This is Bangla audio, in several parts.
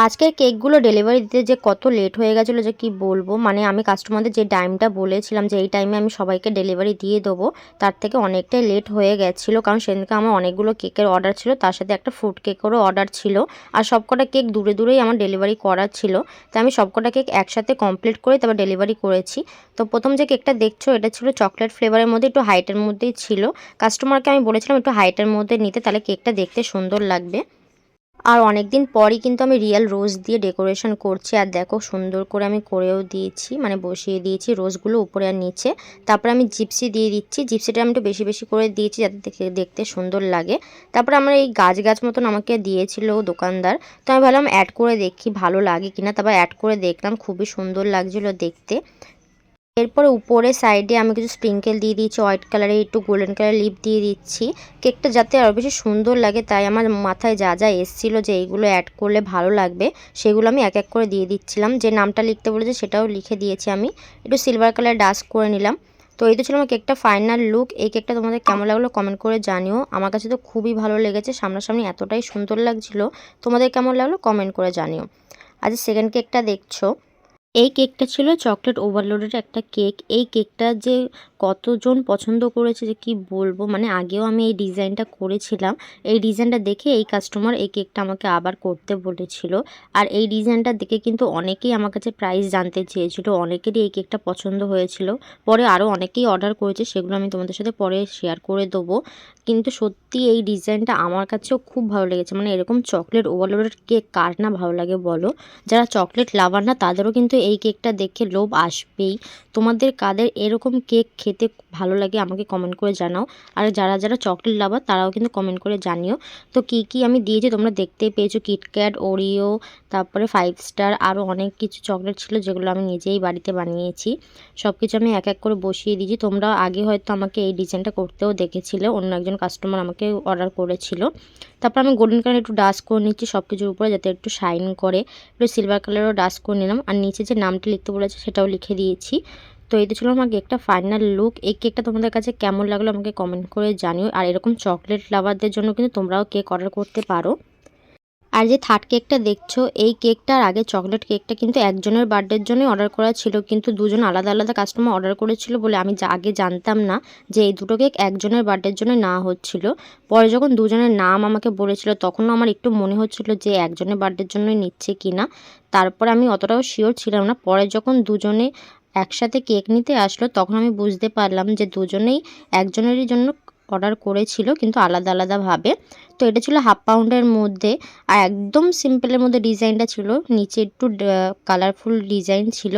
আজকের কেকগুলো ডেলিভারি দিতে যে কত লেট হয়ে গেছিলো যে কি বলবো। মানে আমি কাস্টমারদের যে টাইমটা বলেছিলাম যে এই টাইমে আমি সবাইকে ডেলিভারি দিয়ে দেবো, তার থেকে অনেকটাই লেট হয়ে গেছিলো। কারণ সেদিনকে আমার অনেকগুলো কেকের অর্ডার ছিল, তার সাথে একটা ফ্রুট কেকেরও অর্ডার ছিল। আর সবকটা কেক দূরে দূরেই আমার ডেলিভারি করার ছিল, তাই আমি সবকটা কেক একসাথে কমপ্লিট করে তারপর ডেলিভারি করেছি। তো প্রথম যে কেকটা দেখছো এটা ছিল চকলেট ফ্লেভারের মধ্যে, একটু হাইটের মধ্যেই ছিল। কাস্টমারকে আমি বলেছিলাম একটু হাইটের মধ্যে নিতে, তাহলে কেকটা দেখতে সুন্দর লাগবে। আর অনেক দিন পরই কিন্তু আমি রিয়েল রোজ দিয়ে ডেকোরেশন করছি। আর দেখো সুন্দর করে আমি করেও দিয়েছি, মানে বসিয়ে দিয়েছি রোজগুলো উপরে আর নিচে। তারপরে আমি জিপসি দিয়ে দিচ্ছি, জিপসিটা আমি একটু বেশি বেশি করে দিয়েছি যাতে দেখতে সুন্দর লাগে। তারপরে আমার এই গাছ গাছ মতন আমাকে দিয়েছিল দোকানদার, তো আমি ভাবলাম অ্যাড করে দেখি ভালো লাগে কিনা। তারপর অ্যাড করে দেখলাম, খুবই সুন্দর লাগছিলো দেখতে। এরপরে উপরে সাইডে আমি কিছু স্প্রিঙ্কেল দিয়ে দিয়েছি, হোয়াইট কালারের একটু গোল্ডেন কালার লিপ দিয়ে দিচ্ছি, কেকটা যাতে আরও বেশি সুন্দর লাগে। তাই আমার মাথায় যা যা এসেছিলো যে এইগুলো অ্যাড করলে ভালো লাগবে, সেগুলো আমি এক এক করে দিয়ে দিচ্ছিলাম। যে নামটা লিখতে বলেছে সেটাও লিখে দিয়েছি আমি। একটু সিলভার কালার ডাস্ট করে নিলাম। তো এই তো ছিল আমার কেকটা ফাইনাল লুক। এই কেকটা তোমাদের কেমন লাগলো কমেন্ট করে জানিও। আমার কাছে তো খুবই ভালো লেগেছে, সামনাসামনি এতটাই সুন্দর লাগছিলো। তোমাদের কেমন লাগলো কমেন্ট করে জানিও। আজ সেকেন্ড কেকটা দেখছো, এই কেকটা ছিল চকলেট ওভারলোডের একটা কেক। এই কেকটা যে কতজন পছন্দ করেছে যে কি বলবো। মানে আগেও আমি এই ডিজাইনটা করেছিলাম, এই ডিজাইনটা দেখে এই কাস্টমার এই কেকটা আমাকে আবার করতে বলেছিল। আর এই ডিজাইনটা দেখে কিন্তু অনেকেই আমার কাছে প্রাইস জানতে চেয়েছিল, অনেকেরই এই কেকটা পছন্দ হয়েছিল। পরে আরও অনেকেই অর্ডার করেছে, সেগুলো আমি তোমাদের সাথে পরে শেয়ার করে দেবো। কিন্তু সত্যি এই ডিজাইনটা আমার কাছেও খুব ভালো লেগেছে। মানে এরকম চকলেট ওভারলোডের কেক কার না ভালো লাগে বলো। যারা চকলেট লাভার না তাদেরও কিন্তু এই কেকটা দেখে লোভ আসবেই। তোমাদের কাদের এরকম কেক খেতে ভালো লাগে আমাকে কমেন্ট করে জানাও। আর যারা যারা চকলেট লাভার তারাও কিন্তু কমেন্ট করে জানিও। তো কি কি আমি দিয়েছি তোমরা দেখতেই পেয়েছো, কিটক্যাট, ওরিও, তারপরে 5 স্টার, আরও অনেক কিছু চকলেট ছিল যেগুলো আমি নিজেই বাড়িতে বানিয়েছি। সব কিছু আমি এক এক করে বসিয়ে দিয়েছি। তোমরা আগে হয়তো আমাকে এই ডিজাইনটা করতেও দেখেছিলে, অন্য একজন কাস্টমার আমাকে অর্ডার করেছিল। তারপর আমি গোল্ডেন কালার একটু ডাস্ট করে নিচ্ছি সব কিছুর উপরে যাতে একটু শাইন করে। একটু সিলভার কালারও ডাস্ট করে নিলাম, আর নিচে যে নামটা লিখতে বলেছে সেটাও লিখে দিয়েছি। তো এই তো ছিল আমার কেকটা ফাইনাল লুক। এই কেকটা তোমাদের কাছে কেমন লাগলো আমাকে কমেন্ট করে জানিও। আর এরকম চকলেট লাভারদের জন্য কিন্তু তোমরাও কেক অর্ডার করতে পারো। আর যে থার্ড কেকটা দেখছো, এই কেকটার আগে চকলেট কেকটা কিন্তু একজনের বার্থডের জন্যই অর্ডার করা ছিল, কিন্তু দুজন আলাদা আলাদা কাস্টমার অর্ডার করেছিল বলে আমি আগে জানতাম না যে এই দুটো কেক একজনের বার্থডের জন্য না হচ্ছিল। পরে যখন দুজনের নাম আমাকে বলেছিল তখনও আমার একটু মনে হচ্ছিল যে একজনের বার্থডের জন্যই নিচ্ছে কি না। তারপর আমি অতটাও শিওর ছিলাম না। পরে যখন দুজনে একসাথে কেক নিতে আসলো তখন আমি বুঝতে পারলাম যে দুজনেই একজনেরই জন্য অর্ডার করেছিল, কিন্তু আলাদা আলাদাভাবে। তো এটা ছিল 1/2 পাউন্ডের মধ্যে, আর একদম সিম্পলের মধ্যে ডিজাইনটা ছিল। নিচে একটু কালারফুল ডিজাইন ছিল,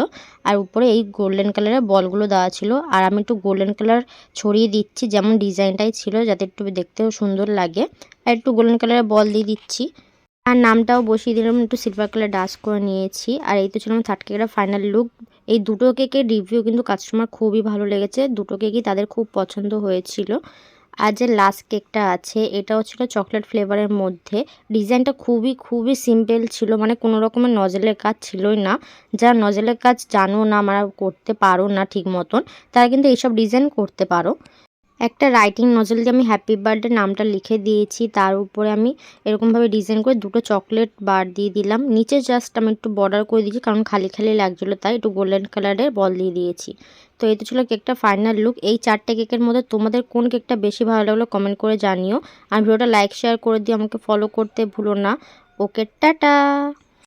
আর উপরে এই গোল্ডেন কালারের বলগুলো দেওয়া ছিল। আর আমি একটু গোল্ডেন কালার ছড়িয়ে দিচ্ছি যেমন ডিজাইনটাই ছিল, যাতে একটু দেখতেও সুন্দর লাগে। আর একটু গোল্ডেন কালারের বল দিয়ে দিচ্ছি, আর নামটাও বসিয়ে দিলাম, একটু সিলভার কালার ডাস্ট করে নিয়েছি। আর এই তো ছিল আমার থার্ড কেকের ফাইনাল লুক। এই দুটো কেকের রিভিউ কিন্তু কাস্টমার খুবই ভালো লেগেছে, দুটো কেকই তাদের খুব পছন্দ হয়েছিল। আর যে লাস্ট কেকটা আছে এটাও ছিল চকলেট ফ্লেভারের মধ্যে। ডিজাইনটা খুবই খুবই সিম্পল ছিল, মানে কোনো রকমের নজেলের কাজ ছিলই না। যারা নজেলের কাজ জানো না, আমরা করতে পারো না ঠিক মতন, তারা কিন্তু এইসব ডিজাইন করতে পারো। একটা রাইটিং নজল দিয়ে আমি হ্যাপি বার্থডে নামটা লিখে দিয়েছি, তার উপরে আমি এরকমভাবে ডিজাইন করে দুটো চকলেট বার দিয়ে দিলাম। নিচে জাস্ট আমি একটু বর্ডার করে দিয়েছি কারণ খালি খালি লাগছিলো, তাই একটু গোল্ডেন কালারের বল দিয়ে দিয়েছি। তো এই তো ছিল কেকটা ফাইনাল লুক। এই 4টে কেকের মধ্যে তোমাদের কোন কেকটা বেশি ভালো লাগলো কমেন্ট করে জানিও। আর ভিডিওটা লাইক শেয়ার করে দিও, আমাকে ফলো করতে ভুলো না। ওকে, টাটা।